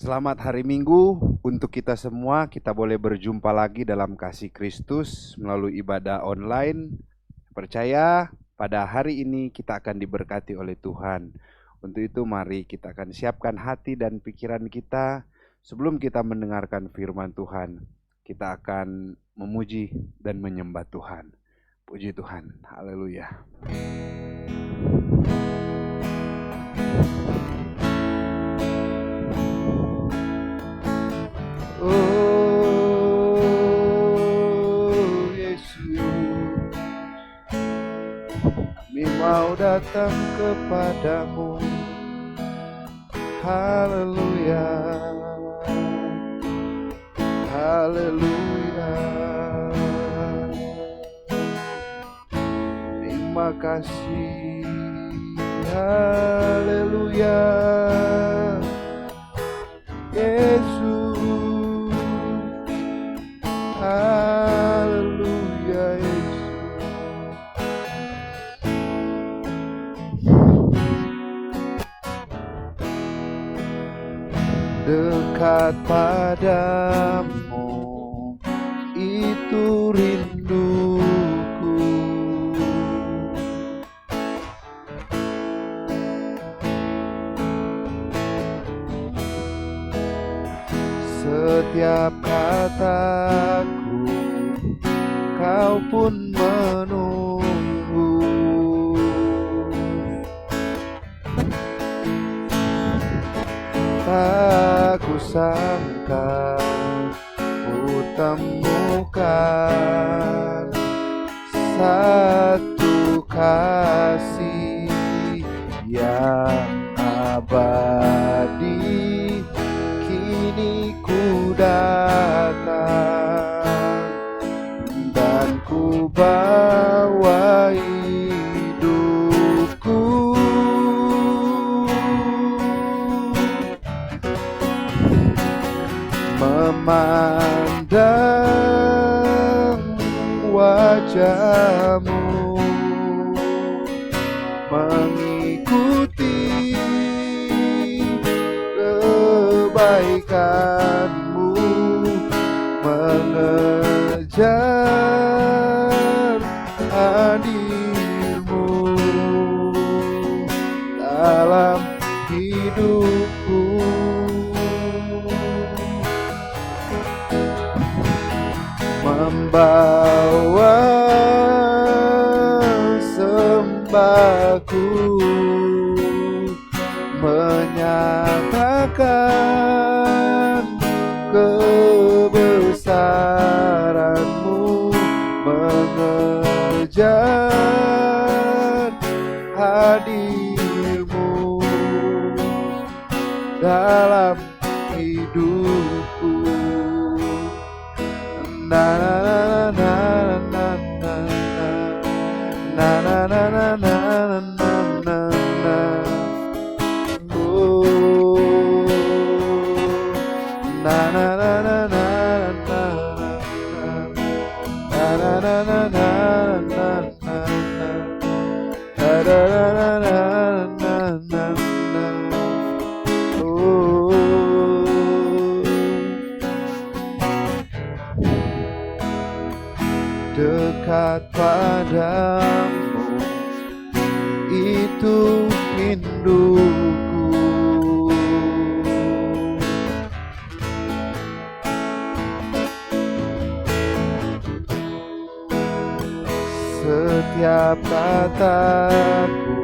Selamat hari Minggu untuk kita semua. Kita boleh berjumpa lagi dalam kasih Kristus melalui ibadah online. Percaya pada hari ini kita akan diberkati oleh Tuhan. Untuk itu mari kita akan siapkan hati dan pikiran kita sebelum kita mendengarkan firman Tuhan. Kita akan memuji dan menyembah Tuhan. Puji Tuhan. Haleluya. Oh Yesus, kami mau datang kepadamu. Haleluya, haleluya. Terima kasih, haleluya. Yesus, haleluya Yesus. Dekat padamu itu rinduku. Setiap kataku kau pun menunggu. Tak kusangka ku temukan satu kasih yang abadi. Kini ku datang dan ku bawa hidupku. Memandang wajahmu, mengikuti kebaikanmu, mengejar hadirmu dalam hidupku. Membawa sembahku, menyatakan kebesaranmu, mengejar hadirmu dalam hidupku. Na na na na na na na na na na na na na. Oh, na na na na na na na na na na na na na. Da da da da na na na. Oh. Dekat padamu itu rinduku. Setiap kataku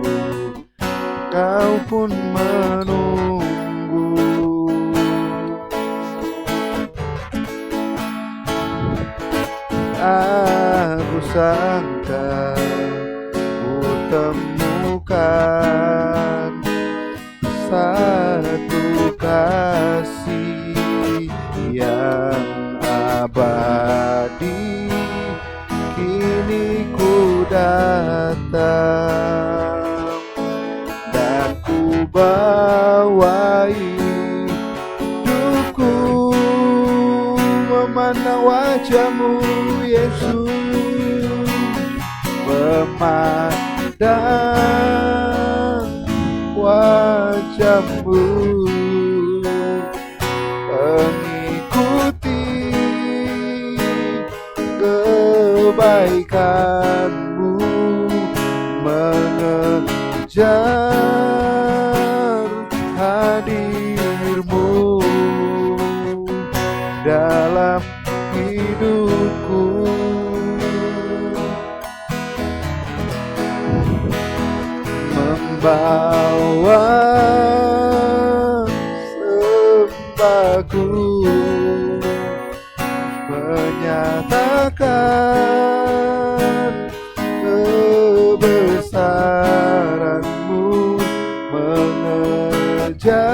kau pun menunggu. Aku sangka ku temukan satu kasih yang abadi. Kini ku datang dan ku bawa hidupku, memandang wajahmu Yesus, memandang wajahmu, kebaikan-Mu, mengejar hadir-Mu dalam hidupku. Membawa sembahku, menyatakan kebesaran-Mu, mengejar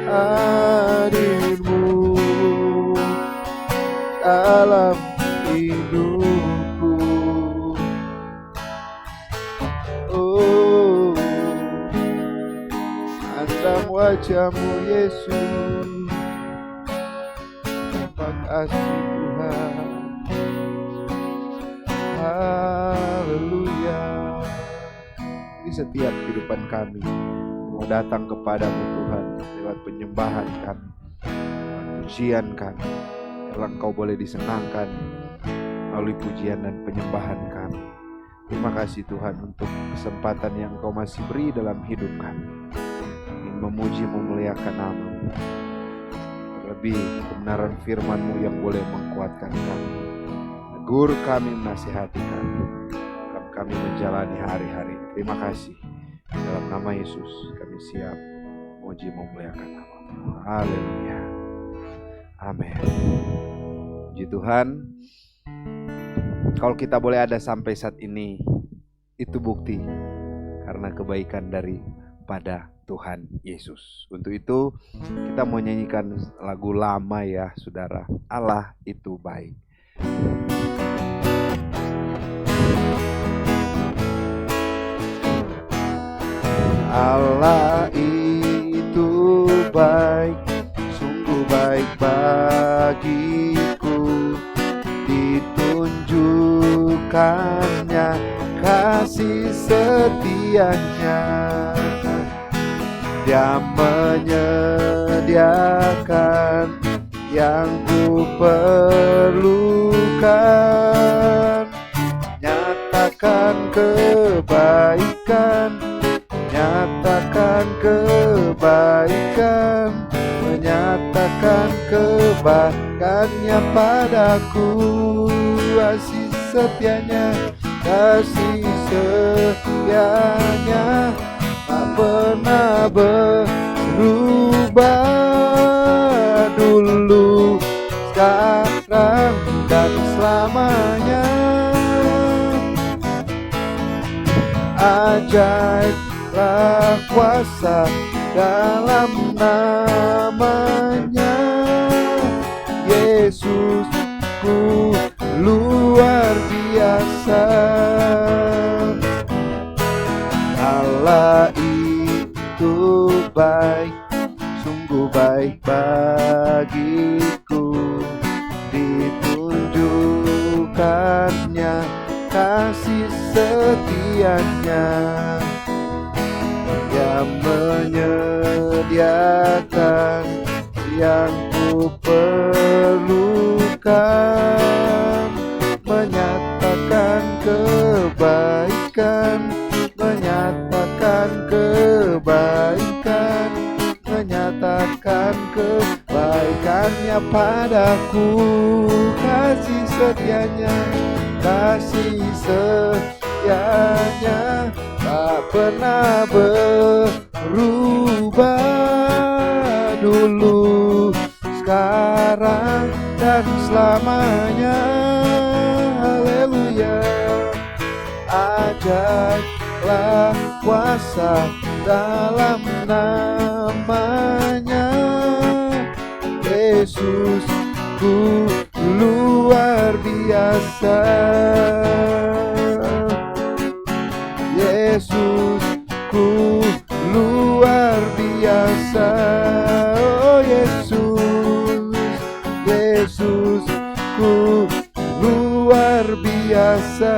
hadir-Mu dalam hidupku. Oh, pandang wajah-Mu Yesus. Terima kasih Tuhan. Haleluya. Di setiap kehidupan kami mau datang kepadamu Tuhan, lewat penyembahan kami, pujian kami, biarlah Engkau boleh disenangkan melalui pujian dan penyembahan kami. Terima kasih Tuhan untuk kesempatan yang Engkau masih beri dalam hidup kami, ingin memuji memuliakan nama-Mu, terlebih kebenaran firman-Mu yang boleh menguatkan kami, menegur kami, menasihati kami dalam kami menjalani hari-hari. Terima kasih, dalam nama Yesus kami siap memuji memuliakan nama-Mu. Haleluya, amin. Puji Tuhan. Kalau kita boleh ada sampai saat ini, itu bukti karena kebaikan daripada Tuhan Yesus. Untuk itu kita mau nyanyikan lagu lama ya saudara, Allah itu baik. Allah itu baik, sungguh baik bagiku, ditunjukkannya kasih setianya. Dia menyediakan yang ku perlukan, nyatakan kebaikan, nyatakan kebaikan, menyatakan kebaikannya padaku, kasih setianya, kasih setianya tak pernah berubah, dulu, sekarang, dan selamanya. Ajaiblah kuasa dalam namanya, Yesus ku luar biasa. Allah itu baik, sungguh baik bagiku, ditunjukkannya kasih setianya. Dia menyediakan yang ku perlukan, menyatakan kebaikan, menyatakan kebaikan, menyatakan kebaikannya padaku, kasih setianya, kasih setianya tak pernah berubah, dulu, sekarang, dan selamanya. Haleluya. Ajaiblah kuasa dalam namanya, Yesus ku luar biasa. Yesus ku luar biasa. Oh Yesus, Yesus ku luar biasa.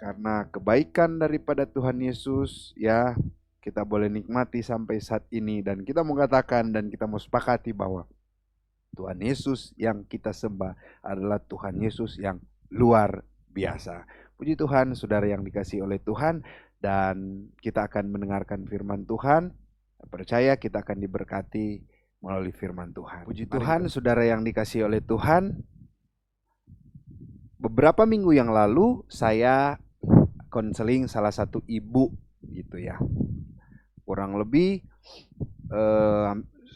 Karena kebaikan daripada Tuhan Yesus, ya kita boleh nikmati sampai saat ini, dan kita mau katakan dan kita mau sepakati bahwa Tuhan Yesus yang kita sembah adalah Tuhan Yesus yang luar biasa. Puji Tuhan, saudara yang dikasihi oleh Tuhan, dan kita akan mendengarkan firman Tuhan. Percaya kita akan diberkati melalui firman Tuhan. Puji Tuhan, saudara yang dikasihi oleh Tuhan. Beberapa minggu yang lalu saya konseling salah satu ibu gitu ya. Kurang lebih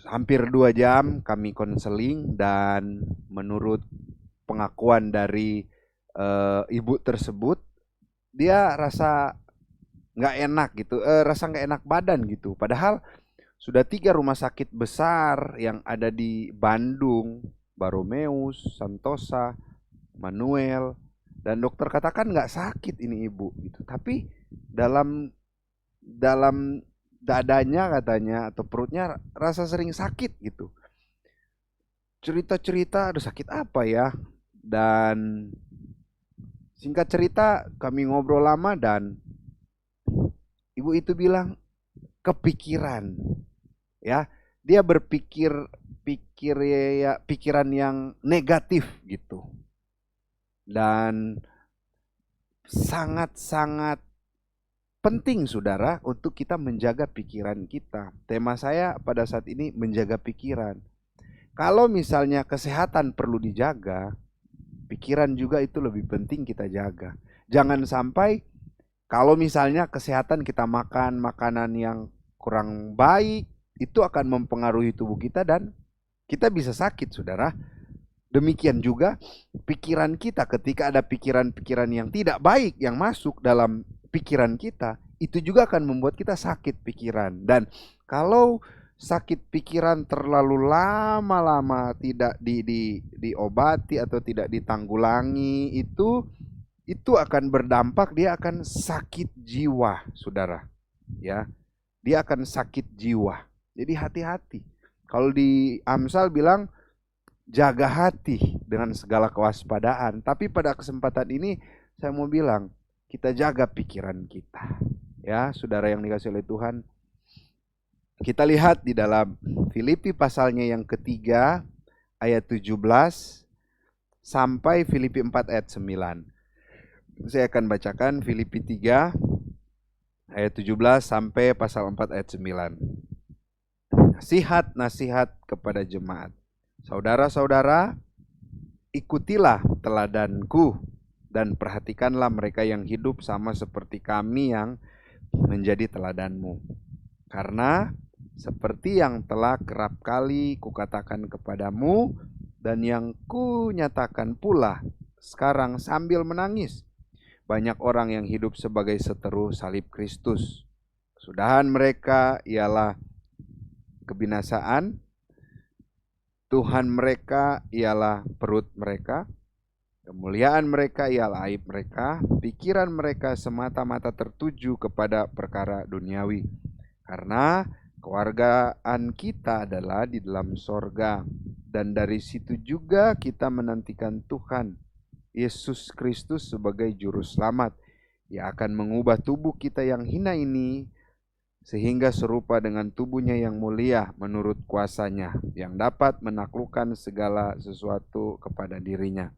hampir 2 jam kami konseling, dan menurut pengakuan dari ibu tersebut, dia rasa nggak enak gitu, rasa nggak enak badan gitu. Padahal sudah 3 rumah sakit besar yang ada di Bandung, Baromeus, Santosa, Manuel, dan dokter katakan nggak sakit ini ibu gitu. Tapi dalam dadanya katanya atau perutnya rasa sering sakit gitu. Cerita-cerita, aduh sakit apa ya? Dan singkat cerita kami ngobrol lama, dan ibu itu bilang kepikiran. Ya, dia pikiran yang negatif gitu. Dan sangat-sangat penting saudara untuk kita menjaga pikiran kita. Tema saya pada saat ini menjaga pikiran. Kalau misalnya kesehatan perlu dijaga, pikiran juga itu lebih penting kita jaga. Jangan sampai kalau misalnya kesehatan kita makan makanan yang kurang baik, itu akan mempengaruhi tubuh kita dan kita bisa sakit saudara. Demikian juga pikiran kita, ketika ada pikiran-pikiran yang tidak baik yang masuk dalam pikiran kita, itu juga akan membuat kita sakit pikiran. Dan kalau sakit pikiran terlalu lama-lama tidak diobati atau tidak ditanggulangi, itu akan berdampak, dia akan sakit jiwa saudara ya. Dia akan sakit jiwa. Jadi hati-hati. Kalau di Amsal bilang jaga hati dengan segala kewaspadaan. Tapi pada kesempatan ini saya mau bilang, kita jaga pikiran kita. Ya, saudara yang dikasihi oleh Tuhan. Kita lihat di dalam Filipi pasalnya yang ketiga ayat 17 sampai Filipi 4 ayat 9. Saya akan bacakan Filipi 3 ayat 17 sampai pasal 4 ayat 9. Nasihat kepada jemaat. Saudara-saudara, ikutilah teladanku dan perhatikanlah mereka yang hidup sama seperti kami yang menjadi teladanmu. Karena seperti yang telah kerap kali kukatakan kepadamu dan yang kunyatakan pula sekarang sambil menangis, banyak orang yang hidup sebagai seteru salib Kristus. Kesudahan mereka ialah kebinasaan, Tuhan mereka ialah perut mereka, kemuliaan mereka ialah aib mereka, pikiran mereka semata-mata tertuju kepada perkara duniawi. Karena kewargaan kita adalah di dalam sorga, dan dari situ juga kita menantikan Tuhan Yesus Kristus sebagai juru selamat. Ia akan mengubah tubuh kita yang hina ini sehingga serupa dengan tubuhnya yang mulia menurut kuasanya, yang dapat menaklukkan segala sesuatu kepada dirinya.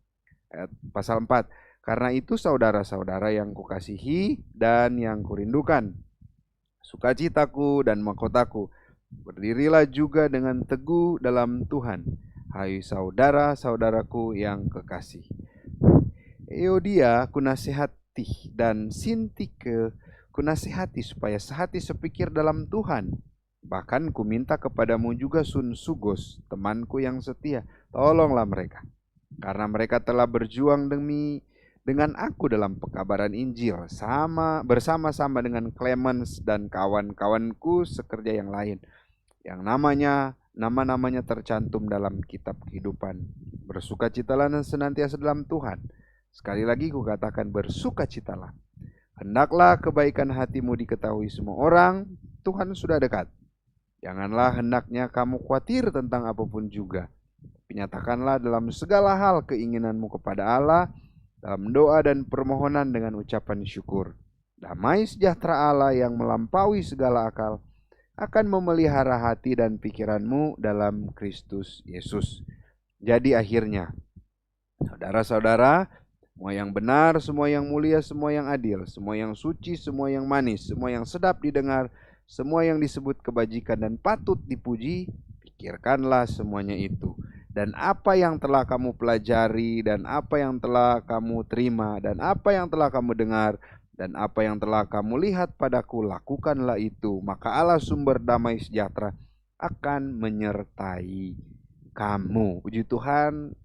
Pasal 4. Karena itu saudara-saudara yang kukasihi dan yang kurindukan, sukacitaku dan mahkotaku, berdirilah juga dengan teguh dalam Tuhan, hai saudara-saudaraku yang kekasih. Euodia kunasihati dan Sintike kunasihati supaya sehati sepikir dalam Tuhan. Bahkan kuminta kepadamu juga Sunggus, temanku yang setia. Tolonglah mereka, karena mereka telah berjuang dengan aku dalam pekabaran Injil, bersama-sama dengan Clemens dan kawan-kawanku sekerja yang lain, yang nama-namanya tercantum dalam kitab kehidupan. Bersukacitalah dan senantiasa dalam Tuhan. Sekali lagi kukatakan, bersukacitalah. Hendaklah kebaikan hatimu diketahui semua orang, Tuhan sudah dekat. Janganlah hendaknya kamu khawatir tentang apapun juga. Nyatakanlah dalam segala hal keinginanmu kepada Allah, dalam doa dan permohonan dengan ucapan syukur. Damai sejahtera Allah yang melampaui segala akal akan memelihara hati dan pikiranmu dalam Kristus Yesus. Jadi akhirnya, saudara-saudara, semua yang benar, semua yang mulia, semua yang adil, semua yang suci, semua yang manis, semua yang sedap didengar, semua yang disebut kebajikan dan patut dipuji, pikirkanlah semuanya itu. Dan apa yang telah kamu pelajari, dan apa yang telah kamu terima, dan apa yang telah kamu dengar, dan apa yang telah kamu lihat padaku, lakukanlah itu. Maka Allah sumber damai sejahtera akan menyertai kamu. Puji Tuhan.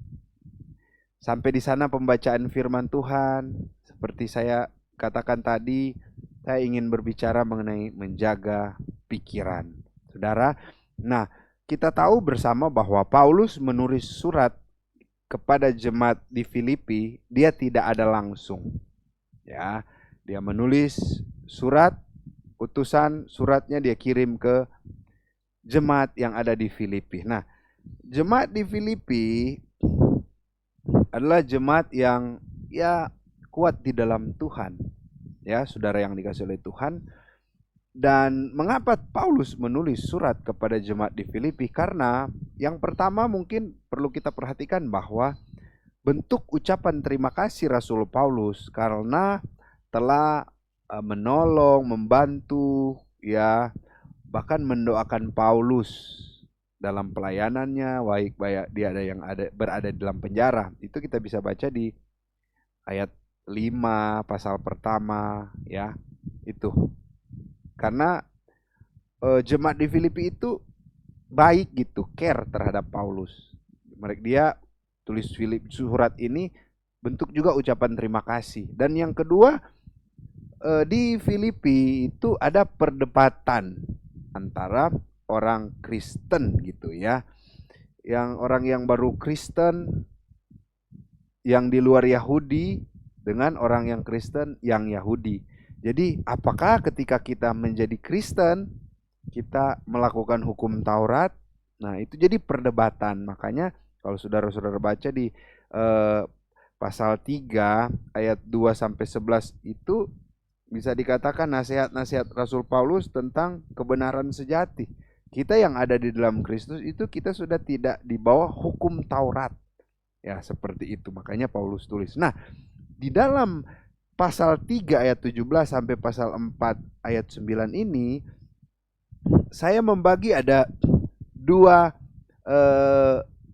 Sampai di sana pembacaan firman Tuhan. Seperti saya katakan tadi, saya ingin berbicara mengenai menjaga pikiran. Saudara, nah kita tahu bersama bahwa Paulus menulis surat kepada jemaat di Filipi, dia tidak ada langsung. Ya, dia menulis surat, utusan suratnya dia kirim ke jemaat yang ada di Filipi. Nah, jemaat di Filipi adalah jemaat yang ya kuat di dalam Tuhan. Ya, saudara yang dikasihi oleh Tuhan. Dan mengapa Paulus menulis surat kepada jemaat di Filipi? Karena yang pertama mungkin perlu kita perhatikan bahwa bentuk ucapan terima kasih Rasul Paulus karena telah menolong, membantu, ya, bahkan mendoakan Paulus dalam pelayanannya, baik dia ada yang berada dalam penjara. Itu kita bisa baca di ayat 5 pasal pertama, ya. Itu. Karena jemaat di Filipi itu baik gitu, care terhadap Paulus. Dia tulis surat ini bentuk juga ucapan terima kasih. Dan yang kedua, di Filipi itu ada perdebatan antara orang Kristen gitu ya. Yang orang yang baru Kristen yang di luar Yahudi dengan orang yang Kristen yang Yahudi. Jadi apakah ketika kita menjadi Kristen kita melakukan hukum Taurat? Nah, itu jadi perdebatan. Makanya kalau saudara-saudara baca di pasal 3 ayat 2 sampai 11 itu bisa dikatakan nasihat-nasihat Rasul Paulus tentang kebenaran sejati. Kita yang ada di dalam Kristus itu kita sudah tidak di bawah hukum Taurat. Ya, seperti itu. Makanya Paulus tulis. Nah, di dalam pasal 3 ayat 17 sampai pasal 4 ayat 9 ini saya membagi ada dua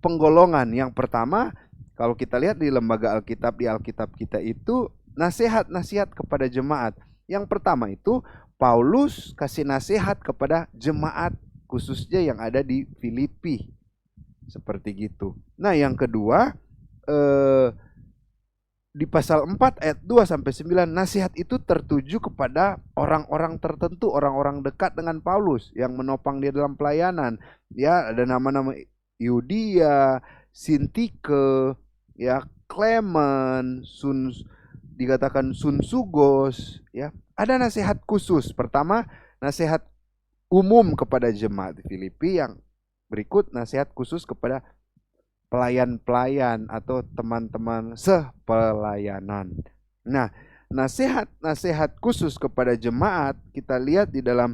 penggolongan. Yang pertama, kalau kita lihat di lembaga Alkitab, di Alkitab kita itu nasihat-nasihat kepada jemaat. Yang pertama itu Paulus kasih nasihat kepada jemaat khususnya yang ada di Filipi. Seperti gitu. Nah, yang kedua di pasal 4 ayat 2 sampai 9 nasihat itu tertuju kepada orang-orang tertentu, orang-orang dekat dengan Paulus yang menopang dia dalam pelayanan. Ya, ada nama-nama Yudia, Sintike, ya, Clement, dikatakan Sunsugos, ya. Ada nasihat khusus. Pertama, nasihat umum kepada jemaat di Filipi, yang berikut nasihat khusus kepada pelayan-pelayan atau teman-teman sepelayanan. Nah, nasihat-nasihat khusus kepada jemaat kita lihat di dalam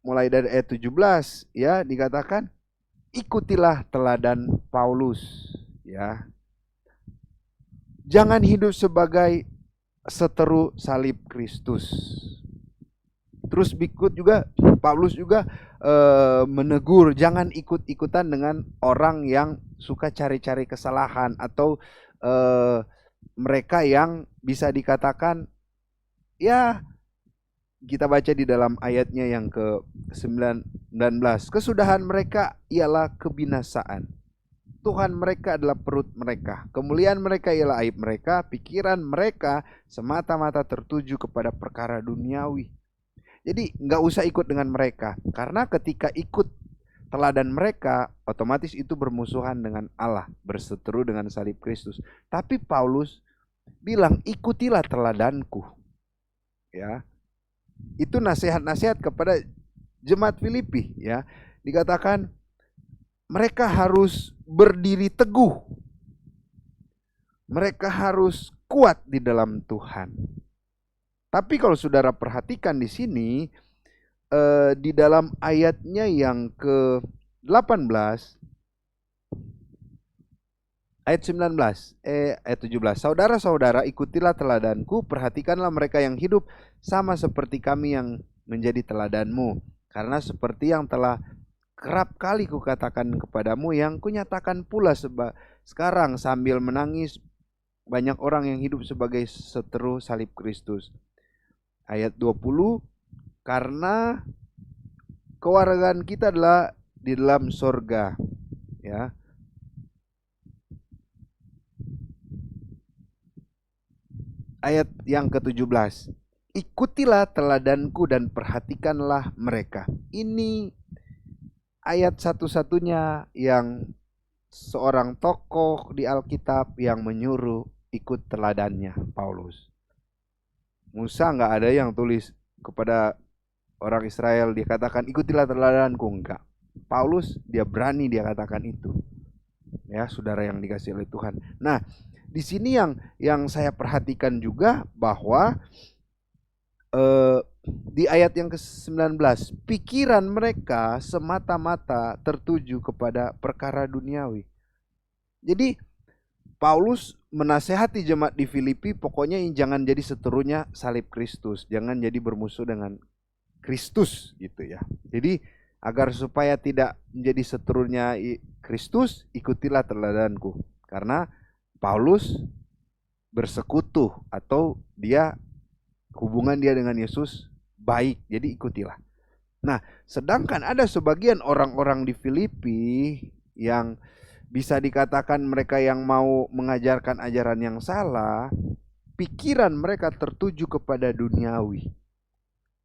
mulai dari ayat 17 ya, dikatakan ikutilah teladan Paulus, ya. Jangan hidup sebagai seteru salib Kristus. Terus berikut juga Paulus juga menegur jangan ikut-ikutan dengan orang yang suka cari-cari kesalahan atau mereka yang bisa dikatakan ya, kita baca di dalam ayatnya yang ke-19, kesudahan mereka ialah kebinasaan. Tuhan mereka adalah perut mereka. Kemuliaan mereka ialah aib mereka. Pikiran mereka semata-mata tertuju kepada perkara duniawi. Jadi nggak usah ikut dengan mereka. Karena ketika ikut teladan mereka, otomatis itu bermusuhan dengan Allah, berseteru dengan salib Kristus. Tapi Paulus bilang ikutilah teladanku. Ya, itu nasihat-nasihat kepada jemaat Filipi. Ya, dikatakan mereka harus berdiri teguh. Mereka harus kuat di dalam Tuhan. Tapi kalau saudara perhatikan di sini, di dalam ayatnya yang ke-18, Ayat 19, ayat 17. Saudara-saudara, ikutilah teladanku, perhatikanlah mereka yang hidup sama seperti kami yang menjadi teladanmu. Karena seperti yang telah kerap kali kukatakan kepadamu, yang kunyatakan pula sekarang sambil menangis, banyak orang yang hidup sebagai seteru salib Kristus. Ayat 20, karena kewargaan kita adalah di dalam sorga, ya. Ayat yang ke-17, ikutilah teladanku dan perhatikanlah mereka. Ini ayat satu-satunya yang seorang tokoh di Alkitab yang menyuruh ikut teladannya Paulus. Musa nggak ada yang tulis kepada orang Israel, dia katakan ikutilah teladanku, enggak. Paulus dia berani dia katakan itu. Ya, saudara yang dikasih oleh Tuhan. Nah, di sini yang saya perhatikan juga bahwa di ayat yang ke-19, pikiran mereka semata-mata tertuju kepada perkara duniawi. Jadi Paulus menasehati jemaat di Filipi, pokoknya jangan jadi seterunya salib Kristus, jangan jadi bermusuh dengan Kristus gitu ya. Jadi agar supaya tidak menjadi seterunya Kristus, ikutilah teladanku. Karena Paulus bersekutu atau hubungan dia dengan Yesus baik, jadi ikutilah. Nah, sedangkan ada sebagian orang-orang di Filipi yang bisa dikatakan mereka yang mau mengajarkan ajaran yang salah, pikiran mereka tertuju kepada duniawi.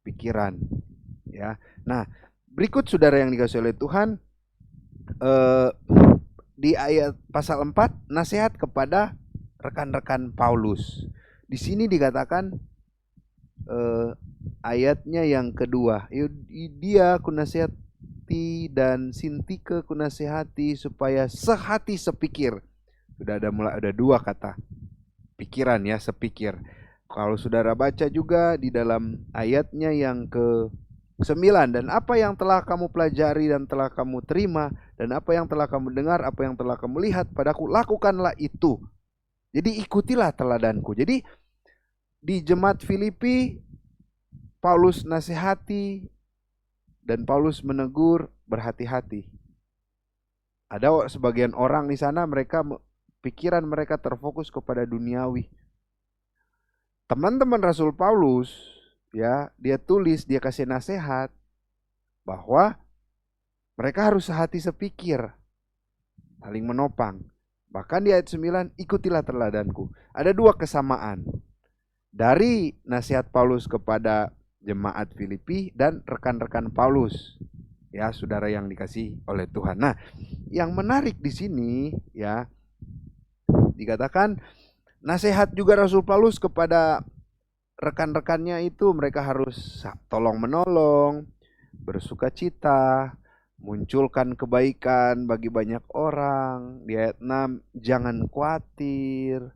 Pikiran, ya. Nah, berikut saudara yang dikasih oleh Tuhan, di ayat pasal 4, nasihat kepada rekan-rekan Paulus. Di sini dikatakan ayatnya yang kedua, dia kunasihati dan Sintike kunasihati supaya sehati sepikir. Sudah ada dua kata pikiran ya, sepikir. Kalau saudara baca juga di dalam ayatnya yang ke-9, dan apa yang telah kamu pelajari dan telah kamu terima, dan apa yang telah kamu dengar, apa yang telah kamu lihat padaku, lakukanlah itu. Jadi ikutilah teladanku. Jadi di jemaat Filipi, Paulus nasihati dan Paulus menegur berhati-hati. Ada sebagian orang di sana, pikiran mereka terfokus kepada duniawi. Teman-teman Rasul Paulus, ya, dia tulis, dia kasih nasihat bahwa mereka harus sehati sepikir, saling menopang. Bahkan di ayat 9, ikutilah teladanku. Ada dua kesamaan dari nasihat Paulus kepada jemaat Filipi dan rekan-rekan Paulus, ya, saudara yang dikasih oleh Tuhan. Nah, yang menarik di sini ya, dikatakan nasihat juga Rasul Paulus kepada rekan-rekannya itu, mereka harus tolong menolong, bersukacita, munculkan kebaikan bagi banyak orang. Di ayat 6, jangan khawatir,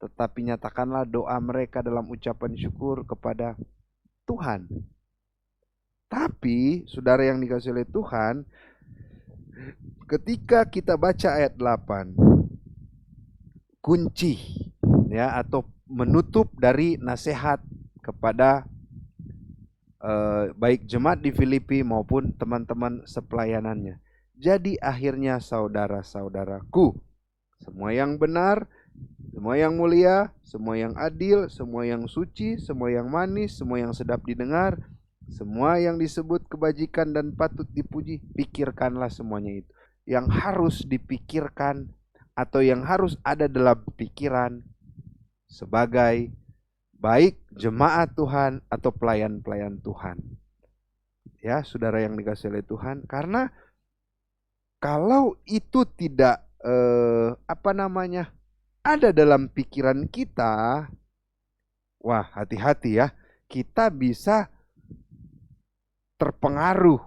tetapi nyatakanlah doa mereka dalam ucapan syukur kepada Tuhan. Tapi saudara yang dikasih oleh Tuhan, ketika kita baca ayat 8, kunci ya atau menutup dari nasihat kepada baik jemaat di Filipi maupun teman-teman sepelayanannya. Jadi akhirnya saudara-saudaraku, semua yang benar, semua yang mulia, semua yang adil, semua yang suci, semua yang manis, semua yang sedap didengar, semua yang disebut kebajikan dan patut dipuji, pikirkanlah semuanya itu. Yang harus dipikirkan atau yang harus ada dalam pikiran sebagai baik jemaat Tuhan atau pelayan-pelayan Tuhan. Ya, saudara yang dikasih oleh Tuhan, karena kalau itu tidak ada dalam pikiran kita, wah, hati-hati ya, kita bisa terpengaruh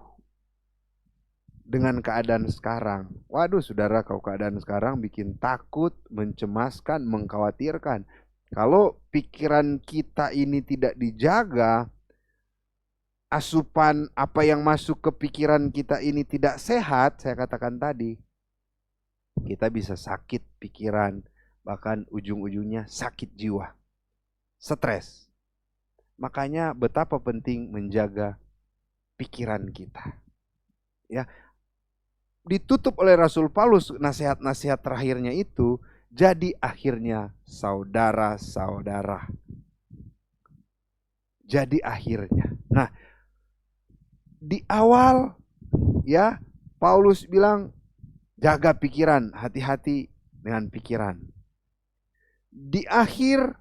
dengan keadaan sekarang. Waduh, saudara, kalau keadaan sekarang bikin takut, mencemaskan, mengkhawatirkan. Kalau pikiran kita ini tidak dijaga, asupan apa yang masuk ke pikiran kita ini tidak sehat, saya katakan tadi, kita bisa sakit pikiran, bahkan ujung-ujungnya sakit jiwa, stres. Makanya betapa penting menjaga pikiran kita. Ya, ditutup oleh Rasul Paulus nasihat-nasihat terakhirnya itu, jadi akhirnya saudara-saudara. Jadi akhirnya. Nah, di awal ya Paulus bilang jaga pikiran, hati-hati dengan pikiran. Di akhir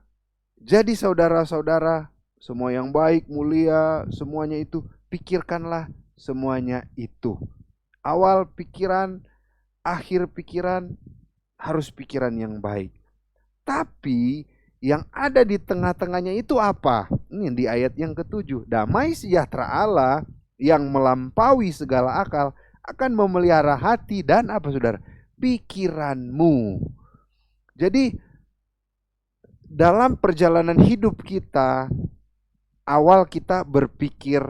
jadi saudara-saudara, semua yang baik, mulia, semuanya itu pikirkanlah semuanya itu. Awal pikiran, akhir pikiran harus pikiran yang baik. Tapi yang ada di tengah-tengahnya itu apa? Ini di ayat yang ke-7. Damai sejahtera Allah yang melampaui segala akal akan memelihara hati dan apa saudara? Pikiranmu. Jadi dalam perjalanan hidup kita, awal kita berpikir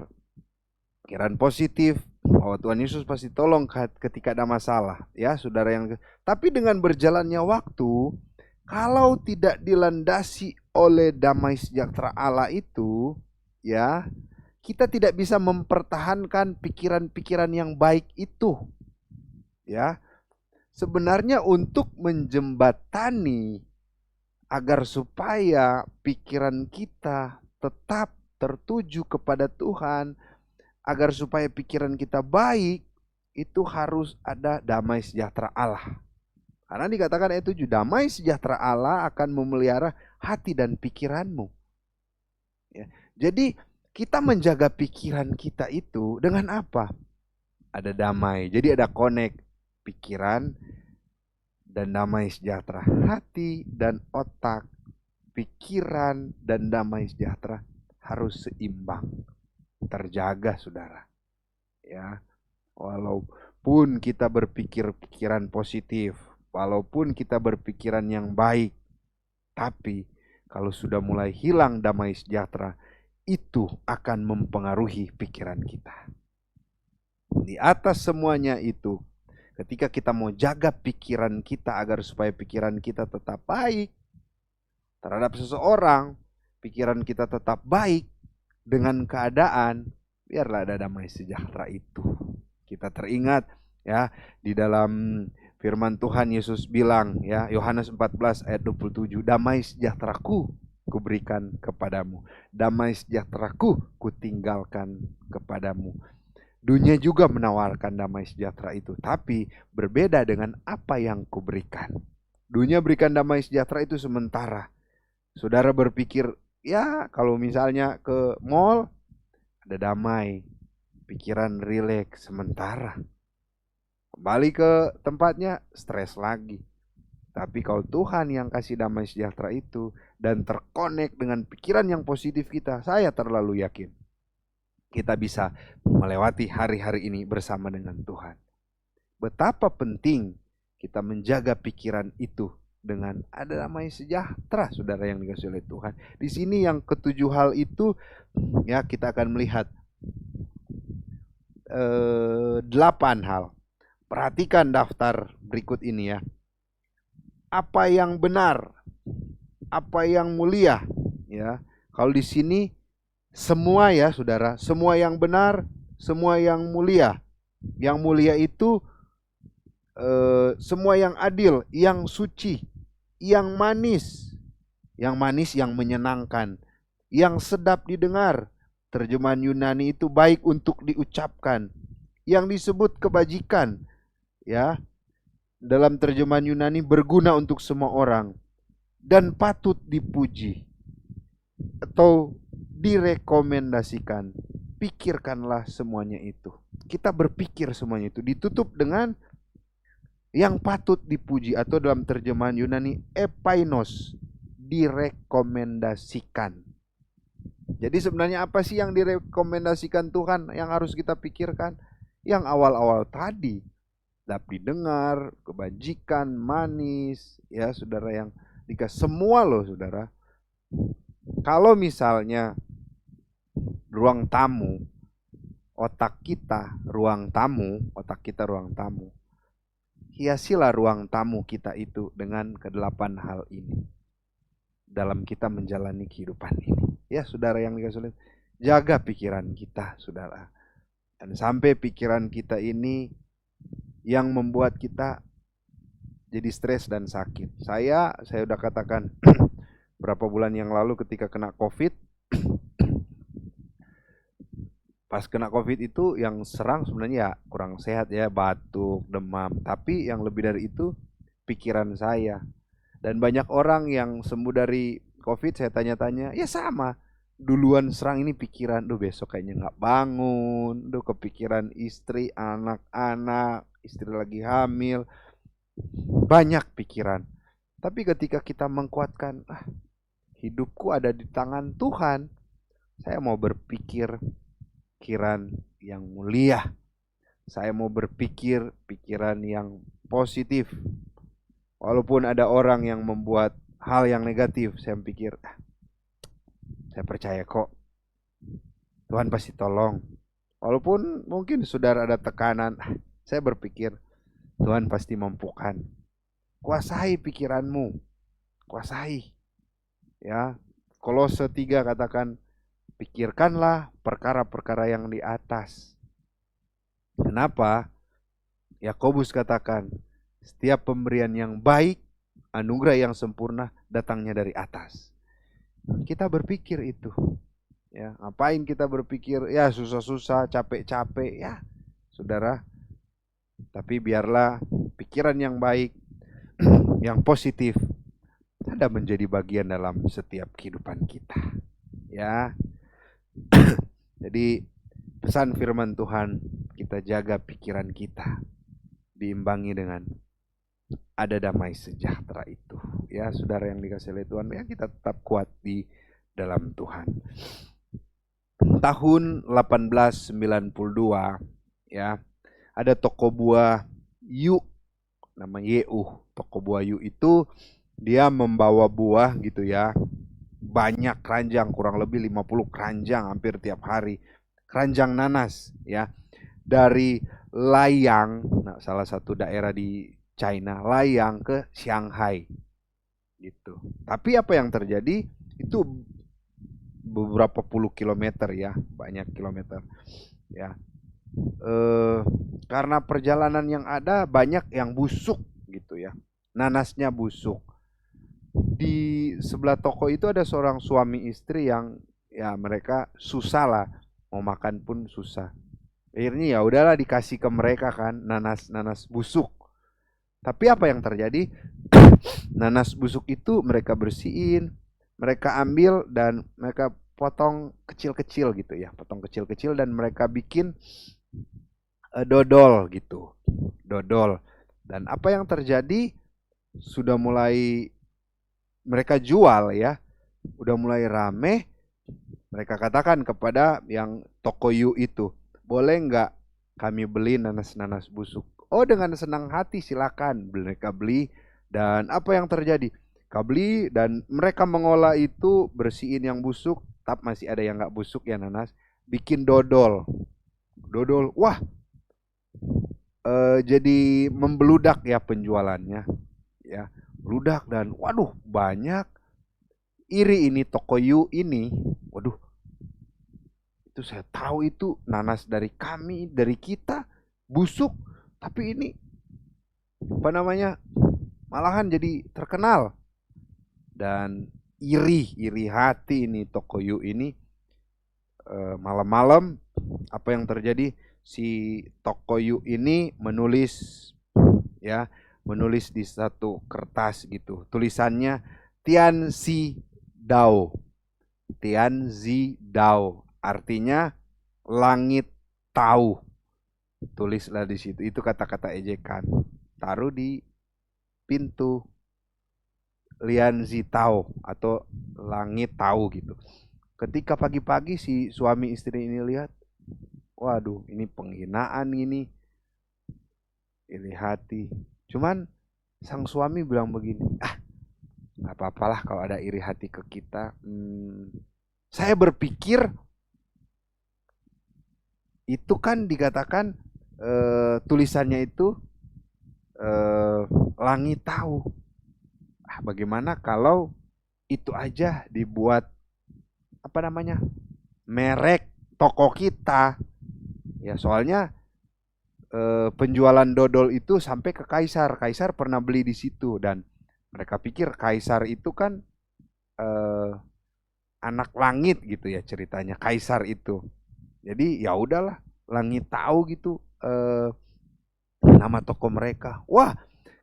pikiran positif, bahwa Tuhan Yesus pasti tolong ketika ada masalah, ya saudara yang. Tapi dengan berjalannya waktu, kalau tidak dilandasi oleh damai sejahtera Allah itu, ya, kita tidak bisa mempertahankan pikiran-pikiran yang baik itu. Ya. Sebenarnya untuk menjembatani agar supaya pikiran kita tetap tertuju kepada Tuhan, agar supaya pikiran kita baik, itu harus ada damai sejahtera Allah. Karena dikatakan ayat 7, damai sejahtera Allah akan memelihara hati dan pikiranmu. Ya. Jadi kita menjaga pikiran kita itu dengan apa? Ada damai. Jadi ada connect pikiran dan damai sejahtera. Hati dan otak, pikiran dan damai sejahtera harus seimbang, terjaga saudara. Ya, walaupun kita berpikir pikiran positif, walaupun kita berpikiran yang baik, tapi kalau sudah mulai hilang damai sejahtera, itu akan mempengaruhi pikiran kita. Di atas semuanya itu, ketika kita mau jaga pikiran kita agar supaya pikiran kita tetap baik terhadap seseorang, pikiran kita tetap baik dengan keadaan, biarlah ada damai sejahtera itu. Kita teringat ya di dalam firman Tuhan Yesus bilang ya, Yohanes 14 ayat 27, damai sejahteraku kuberikan kepadamu, damai sejahteraku kutinggalkan kepadamu. Dunia juga menawarkan damai sejahtera itu, tapi berbeda dengan apa yang kuberikan. Dunia berikan damai sejahtera itu sementara. Saudara berpikir, ya kalau misalnya ke mall ada damai, pikiran rileks sementara. Kembali ke tempatnya, stres lagi. Tapi kalau Tuhan yang kasih damai sejahtera itu dan terkonek dengan pikiran yang positif kita, saya terlalu yakin kita bisa melewati hari-hari ini bersama dengan Tuhan. Betapa penting kita menjaga pikiran itu dengan ada damai sejahtera, saudara yang dikasihi oleh Tuhan. Di sini yang ketujuh hal itu, ya kita akan melihat 8 hal. Perhatikan daftar berikut ini ya. Apa yang benar, apa yang mulia, ya. Kalau di sini semua ya saudara, semua yang benar, semua yang mulia. Yang mulia itu semua yang adil, yang suci, yang manis yang menyenangkan, yang sedap didengar. Terjemahan Yunani itu baik untuk diucapkan, yang disebut kebajikan, ya. Dalam terjemahan Yunani berguna untuk semua orang dan patut dipuji atau direkomendasikan. Pikirkanlah semuanya itu. Kita berpikir semuanya itu. Ditutup dengan yang patut dipuji atau dalam terjemahan Yunani epainos, direkomendasikan. Jadi sebenarnya apa sih yang direkomendasikan Tuhan yang harus kita pikirkan? Yang awal-awal tadi, sedap didengar, kebajikan, manis, ya saudara yang dikasih semua loh saudara. Kalau misalnya ruang tamu, otak kita ruang tamu, hiasilah ruang tamu kita itu dengan kedelapan hal ini dalam kita menjalani kehidupan ini. Ya saudara yang dikasihi, jaga pikiran kita saudara. Dan sampai pikiran kita ini yang membuat kita jadi stres dan sakit. Saya udah katakan berapa bulan yang lalu ketika kena COVID. Pas kena COVID itu yang serang sebenarnya ya kurang sehat ya, batuk, demam. Tapi yang lebih dari itu pikiran saya. Dan banyak orang yang sembuh dari COVID saya tanya-tanya, ya sama. Duluan serang ini pikiran, besok kayaknya nggak bangun, kepikiran istri, anak-anak, istri lagi hamil. Banyak pikiran. Tapi ketika kita mengkuatkan, hidupku ada di tangan Tuhan. Saya mau berpikir pikiran yang mulia. Saya mau berpikir pikiran yang positif. Walaupun ada orang yang membuat hal yang negatif, saya pikir, saya percaya kok Tuhan pasti tolong. Walaupun mungkin saudara ada tekanan, saya berpikir Tuhan pasti mampukan. Kuasai pikiranmu, kuasai. Ya, Kolose 3 katakan, pikirkanlah perkara-perkara yang di atas. Kenapa? Yakobus katakan, setiap pemberian yang baik, anugerah yang sempurna datangnya dari atas. Kita berpikir itu. Ya, ngapain kita berpikir ya susah-susah, capek-capek ya, saudara. Tapi biarlah pikiran yang baik, yang positif ada menjadi bagian dalam setiap kehidupan kita. Ya. Jadi pesan firman Tuhan, kita jaga pikiran kita diimbangi dengan ada damai sejahtera itu. Ya, saudara yang dikasihi oleh Tuhan, ya kita tetap kuat di dalam Tuhan. Tahun 1892 ya, ada toko buah Yu namanya Yehu. Toko buah Yu itu dia membawa buah gitu ya. Banyak keranjang, kurang lebih 50 keranjang hampir tiap hari. Keranjang nanas ya. Dari Layang, salah satu daerah di China, Layang ke Shanghai. Gitu. Tapi apa yang terjadi? Itu beberapa puluh kilometer ya, banyak kilometer. Ya. Karena perjalanan yang ada banyak yang busuk gitu ya. Nanasnya busuk. Di sebelah toko itu ada seorang suami istri yang ya mereka susah lah, mau makan pun susah. Akhirnya ya udahlah dikasih ke mereka kan nanas busuk. Tapi apa yang terjadi? Nanas busuk itu mereka bersihin, mereka ambil dan mereka potong kecil-kecil gitu ya, potong kecil-kecil dan mereka bikin dodol gitu, dodol. Dan apa yang terjadi? Sudah mulai mereka jual ya, udah mulai rame. Mereka katakan kepada yang toko Yu itu, boleh nggak kami beli nanas-nanas busuk? Oh, dengan senang hati silakan. Mereka beli. Dan apa yang terjadi? Mereka beli dan mereka mengolah itu, bersihin yang busuk, tapi masih ada yang nggak busuk ya nanas, bikin dodol. Dodol, wah, jadi membeludak ya penjualannya, ya, beludak dan waduh banyak. Iri ini toko Yu ini, waduh, itu saya tahu itu nanas dari kami, dari kita busuk, tapi ini apa namanya malahan jadi terkenal. Dan iri hati ini toko Yu ini. Malam-malam apa yang terjadi? Si toko Yu ini menulis ya, menulis di satu kertas gitu. Tulisannya Tianzi Dao. Tianzi Dao artinya langit tahu. Tulislah di situ. Itu kata-kata ejekan. Taruh di pintu. Lianzi Tao atau langit tahu gitu. Ketika pagi-pagi si suami istri ini lihat, waduh ini penghinaan ini, iri hati. Cuman sang suami bilang begini, nggak apa-apalah kalau ada iri hati ke kita. Saya berpikir itu kan dikatakan tulisannya itu langit tahu. Bagaimana kalau itu aja dibuat merek toko kita? Ya soalnya penjualan dodol itu sampai ke kaisar. Kaisar pernah beli di situ dan mereka pikir kaisar itu kan anak langit gitu ya ceritanya, kaisar itu. Jadi ya udahlah, langit tahu gitu nama toko mereka. Wah,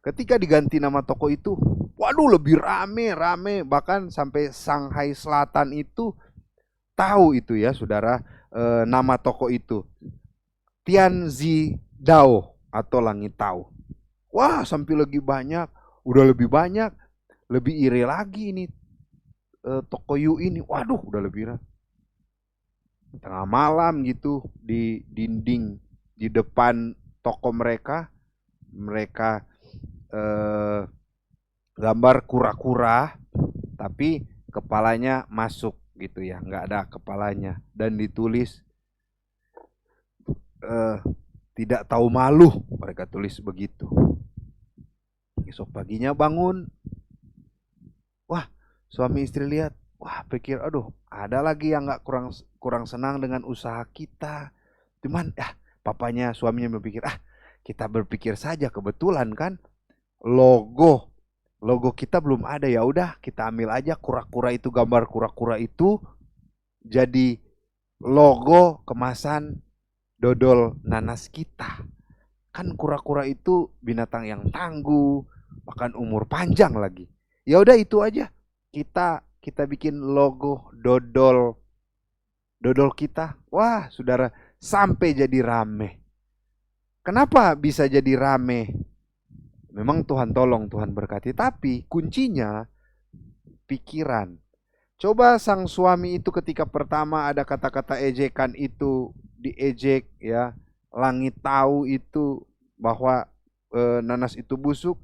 ketika diganti nama toko itu, waduh lebih rame, bahkan sampai Shanghai Selatan itu tahu itu ya saudara, nama toko itu Tianzi Dao atau langit tahu. Wah, sampai udah lebih banyak, lebih iri lagi ini toko Yu ini. Waduh, udah lebih tengah malam gitu di dinding di depan toko mereka gambar kura-kura tapi kepalanya masuk gitu ya, nggak ada kepalanya, dan ditulis tidak tahu malu, mereka tulis begitu. Esok paginya bangun, wah suami istri lihat, wah pikir aduh ada lagi yang nggak kurang senang dengan usaha kita. Cuman papanya suaminya berpikir kita berpikir saja, kebetulan kan logo kita belum ada, ya udah kita ambil aja kura-kura itu, gambar kura-kura itu jadi logo kemasan dodol nanas kita. Kan kura-kura itu binatang yang tangguh, bahkan umur panjang lagi. Ya udah itu aja. Kita bikin logo dodol kita. Wah, saudara, sampai jadi rame. Kenapa bisa jadi rame? Memang Tuhan tolong, Tuhan berkati, tapi kuncinya pikiran. Coba sang suami itu ketika pertama ada kata-kata ejekan itu diejek ya, langit tahu itu bahwa nanas itu busuk.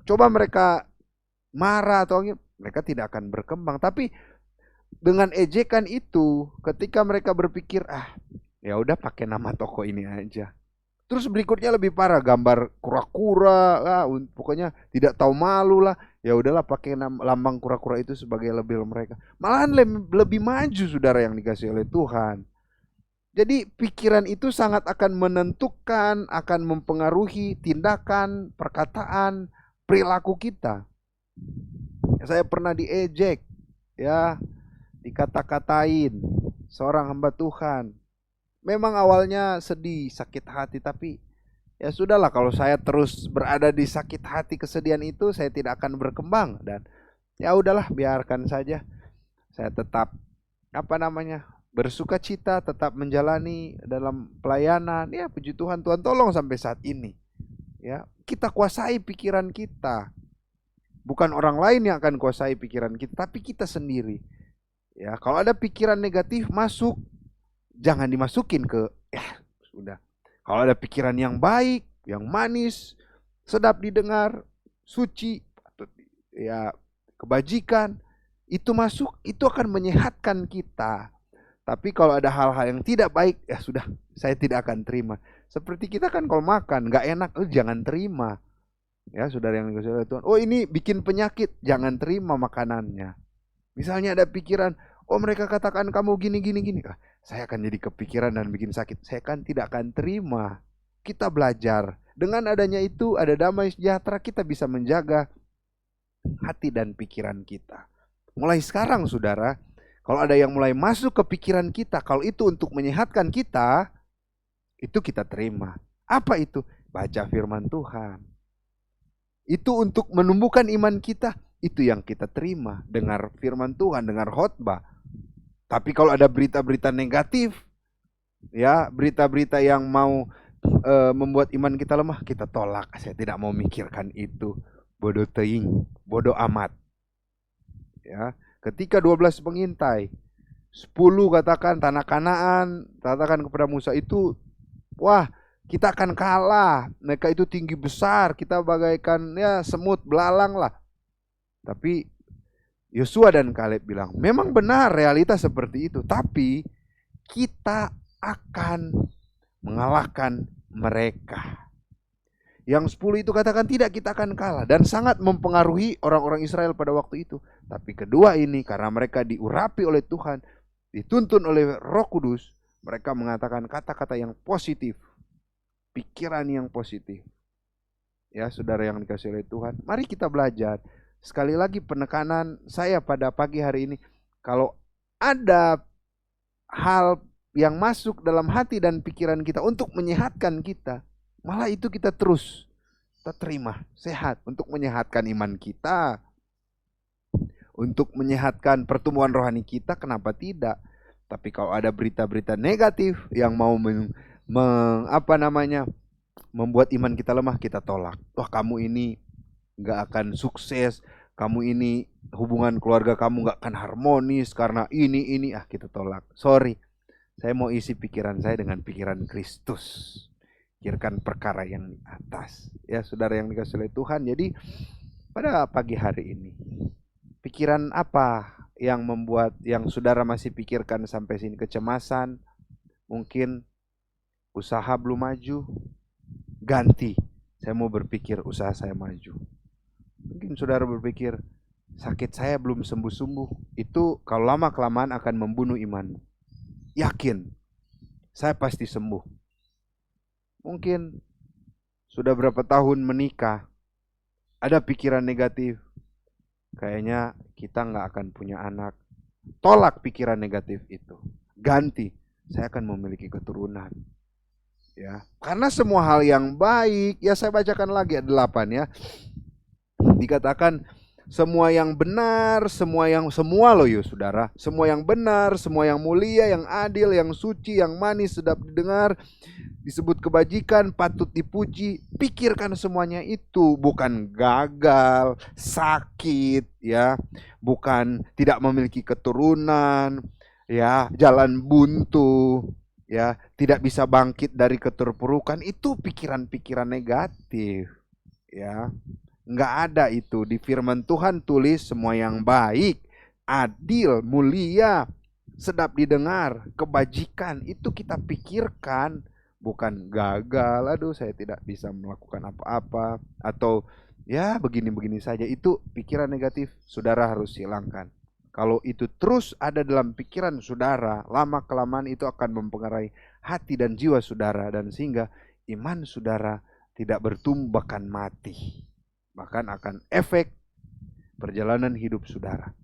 Coba mereka marah atau mereka tidak akan berkembang. Tapi dengan ejekan itu, ketika mereka berpikir ya udah pakai nama toko ini aja. Terus berikutnya lebih parah, gambar kura-kura, pokoknya tidak tahu malu lah. Ya udahlah pakai lambang kura-kura itu sebagai label mereka. Malahan lebih maju saudara yang dikasih oleh Tuhan. Jadi pikiran itu sangat akan menentukan, akan mempengaruhi tindakan, perkataan, perilaku kita. Saya pernah diejek, ya, dikata-katain seorang hamba Tuhan. Memang awalnya sedih, sakit hati, tapi ya sudahlah, kalau saya terus berada di sakit hati kesedihan itu, saya tidak akan berkembang, dan ya udahlah biarkan saja. Saya tetap bersuka cita, tetap menjalani dalam pelayanan. Ya puji Tuhan, Tuhan tolong sampai saat ini. Ya, kita kuasai pikiran kita. Bukan orang lain yang akan kuasai pikiran kita, tapi kita sendiri. Ya, kalau ada pikiran negatif masuk, jangan dimasukin ke sudah. Kalau ada pikiran yang baik, yang manis, sedap didengar, suci, ya kebajikan, itu masuk, itu akan menyehatkan kita. Tapi kalau ada hal-hal yang tidak baik, ya sudah, saya tidak akan terima. Seperti kita kan kalau makan nggak enak, jangan terima. Ya saudara yang dikasihi oleh Tuhan, ini bikin penyakit, jangan terima makanannya. Misalnya ada pikiran, mereka katakan kamu gini. Saya akan jadi kepikiran dan bikin sakit. Saya kan tidak akan terima. Kita belajar. Dengan adanya itu ada damai sejahtera, kita bisa menjaga hati dan pikiran kita. Mulai sekarang saudara, kalau ada yang mulai masuk ke pikiran kita, kalau itu untuk menyehatkan kita, itu kita terima. Apa itu? Baca firman Tuhan. Itu untuk menumbuhkan iman kita, itu yang kita terima. Dengar firman Tuhan, dengar khotbah. Tapi kalau ada berita-berita negatif, ya berita-berita yang mau membuat iman kita lemah, kita tolak. Saya tidak mau mikirkan itu. Bodoh teing, bodoh amat. Ya, ketika 12 pengintai, 10 katakan tanah Kanaan, katakan kepada Musa itu, wah kita akan kalah. Mereka itu tinggi besar, kita bagaikan ya semut belalang lah. Tapi Yosua dan Kaleb bilang, memang benar realitas seperti itu, tapi kita akan mengalahkan mereka. Yang 10 itu katakan tidak, kita akan kalah. Dan sangat mempengaruhi orang-orang Israel pada waktu itu. Tapi kedua ini karena mereka diurapi oleh Tuhan, dituntun oleh Roh Kudus, mereka mengatakan kata-kata yang positif, pikiran yang positif. Ya saudara yang dikasih oleh Tuhan, mari kita belajar. Sekali lagi penekanan saya pada pagi hari ini, kalau ada hal yang masuk dalam hati dan pikiran kita untuk menyehatkan kita, malah itu kita terima sehat untuk menyehatkan iman kita, untuk menyehatkan pertumbuhan rohani kita, kenapa tidak? Tapi kalau ada berita-berita negatif yang mau membuat iman kita lemah, kita tolak. Wah, kamu ini gak akan sukses, kamu ini hubungan keluarga kamu gak akan harmonis karena ini, kita tolak. Sorry, saya mau isi pikiran saya dengan pikiran Kristus, pikirkan perkara yang di atas. Ya saudara yang dikasih oleh Tuhan, jadi pada pagi hari ini, pikiran apa yang membuat yang saudara masih pikirkan sampai sini? Kecemasan, mungkin usaha belum maju, ganti, saya mau berpikir usaha saya maju. Mungkin saudara berpikir sakit saya belum sembuh-sembuh, itu kalau lama-kelamaan akan membunuh imanmu. Yakin, saya pasti sembuh. Mungkin sudah berapa tahun menikah, ada pikiran negatif, kayaknya kita nggak akan punya anak. Tolak pikiran negatif itu, ganti, saya akan memiliki keturunan. Ya, karena semua hal yang baik, ya saya bacakan lagi ayat 8 ya. Dikatakan semua yang benar, semua loh ya saudara, semua yang benar, semua yang mulia, yang adil, yang suci, yang manis, sedap didengar, disebut kebajikan, patut dipuji, pikirkan semuanya itu. Bukan gagal, sakit, ya, bukan tidak memiliki keturunan, ya, jalan buntu, ya, tidak bisa bangkit dari keterpurukan. Itu pikiran-pikiran negatif, ya. Nggak ada itu. Di firman Tuhan tulis semua yang baik, adil, mulia, sedap didengar, kebajikan, itu kita pikirkan. Bukan gagal, aduh saya tidak bisa melakukan apa-apa, atau ya begini-begini saja. Itu pikiran negatif, saudara harus hilangkan. Kalau itu terus ada dalam pikiran saudara, lama-kelamaan itu akan mempengaruhi hati dan jiwa saudara, dan sehingga iman saudara tidak bertumbuh, bahkan mati. Bahkan akan efek perjalanan hidup saudara,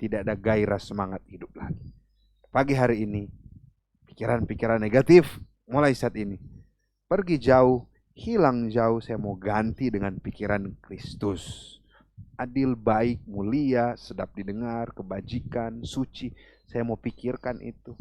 tidak ada gairah semangat hidup lagi. Pagi hari ini, pikiran-pikiran negatif mulai saat ini pergi jauh, hilang jauh. Saya mau ganti dengan pikiran Kristus. Adil, baik, mulia, sedap didengar, kebajikan, suci. Saya mau pikirkan itu.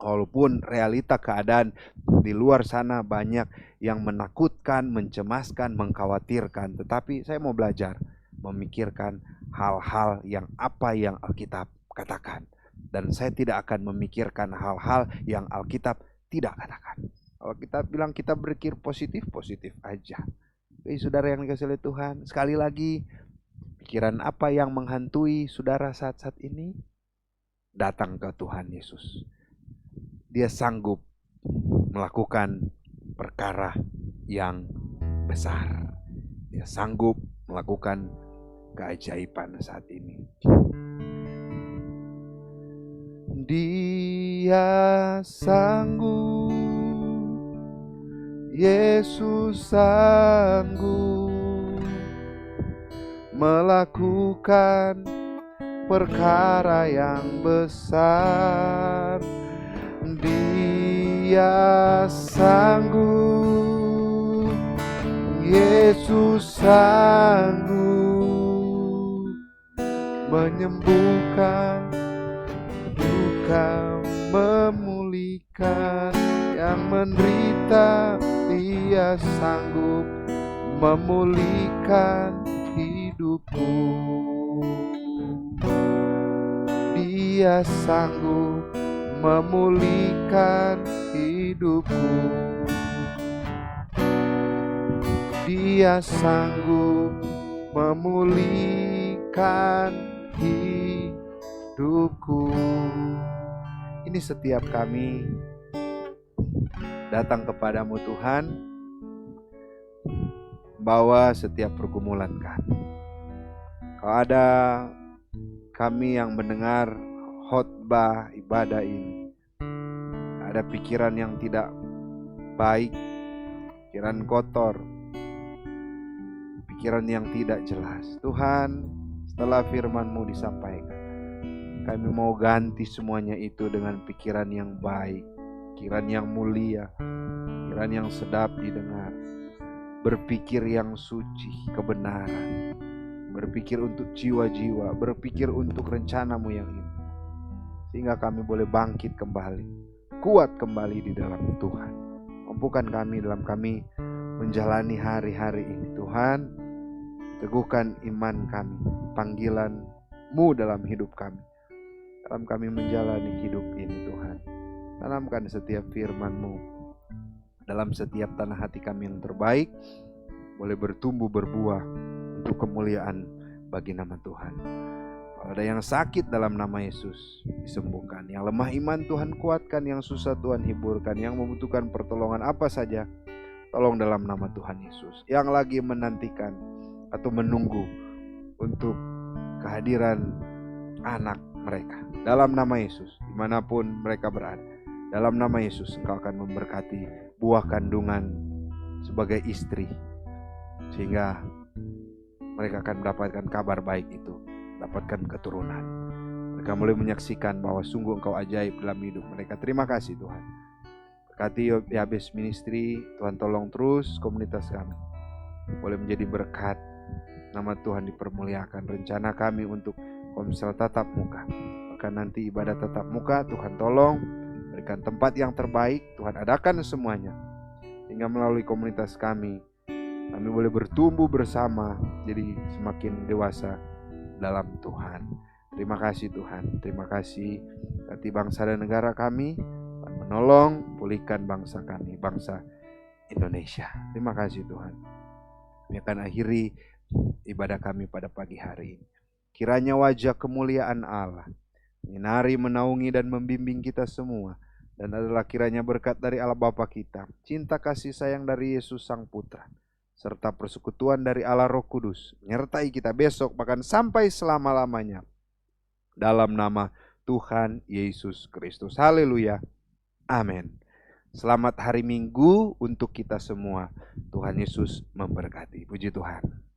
Walaupun realita keadaan di luar sana banyak yang menakutkan, mencemaskan, mengkhawatirkan, tetapi saya mau belajar memikirkan hal-hal yang apa yang Alkitab katakan. Dan saya tidak akan memikirkan hal-hal yang Alkitab tidak katakan. Kalau kita bilang kita berpikir positif, positif aja. Jadi saudara yang dikasih oleh Tuhan, sekali lagi, pikiran apa yang menghantui saudara saat-saat ini? Datang ke Tuhan Yesus. Dia sanggup melakukan perkara yang besar. Dia sanggup melakukan keajaiban saat ini. Dia sanggup, Yesus sanggup melakukan perkara yang besar. Dia sanggup, Yesus sanggup menyembuhkan, duka memulihkan yang menderita. Dia sanggup memulihkan hidupku. Dia sanggup memulihkan hidupku. Dia sanggup memulihkan hidupku. Ini setiap kami datang kepadamu Tuhan, bawa setiap pergumulan kami. Kalau ada kami yang mendengar khotbah ibadah ini, ada pikiran yang tidak baik, pikiran kotor, pikiran yang tidak jelas, Tuhan, setelah firman-Mu disampaikan, kami mau ganti semuanya itu dengan pikiran yang baik, pikiran yang mulia, pikiran yang sedap didengar, berpikir yang suci, kebenaran, berpikir untuk jiwa-jiwa, berpikir untuk rencana-Mu yang indah, sehingga kami boleh bangkit kembali, kuat kembali di dalam Tuhan. Mampukan kami dalam kami menjalani hari-hari ini, Tuhan. Teguhkan iman kami, panggilan-Mu dalam hidup kami, dalam kami menjalani hidup ini, Tuhan. Tanamkan setiap firman-Mu dalam setiap tanah hati kami yang terbaik, boleh bertumbuh berbuah untuk kemuliaan bagi nama Tuhan. Kalau ada yang sakit, dalam nama Yesus disembuhkan. Yang lemah iman, Tuhan kuatkan. Yang susah, Tuhan hiburkan. Yang membutuhkan pertolongan apa saja, tolong dalam nama Tuhan Yesus. Yang lagi menantikan atau menunggu untuk kehadiran anak mereka, dalam nama Yesus, dimanapun mereka berada, dalam nama Yesus Engkau akan memberkati buah kandungan sebagai istri, sehingga mereka akan mendapatkan kabar baik itu, dapatkan keturunan. Mereka mulai menyaksikan bahwa sungguh Engkau ajaib dalam hidup mereka. Terima kasih Tuhan. Berkati Yabes Ministry, Tuhan tolong terus komunitas kami boleh menjadi berkat. Nama Tuhan dipermuliakan. Rencana kami untuk komsel tatap muka, bahkan nanti ibadah tatap muka, Tuhan tolong berikan tempat yang terbaik. Tuhan adakan semuanya, sehingga melalui komunitas kami boleh bertumbuh bersama, jadi semakin dewasa dalam Tuhan. Terima kasih Tuhan. Terima kasih berkati bangsa dan negara kami. Tuhan menolong, pulihkan bangsa kami, bangsa Indonesia. Terima kasih Tuhan. Kami akan akhiri ibadah kami pada pagi hari ini. Kiranya wajah kemuliaan Allah menyinari, menaungi dan membimbing kita semua, dan adalah kiranya berkat dari Allah Bapa kita, cinta kasih sayang dari Yesus Sang Putra, serta persekutuan dari Allah Roh Kudus menyertai kita besok bahkan sampai selama-lamanya, dalam nama Tuhan Yesus Kristus. Haleluya. Amin. Selamat hari Minggu untuk kita semua. Tuhan Yesus memberkati. Puji Tuhan.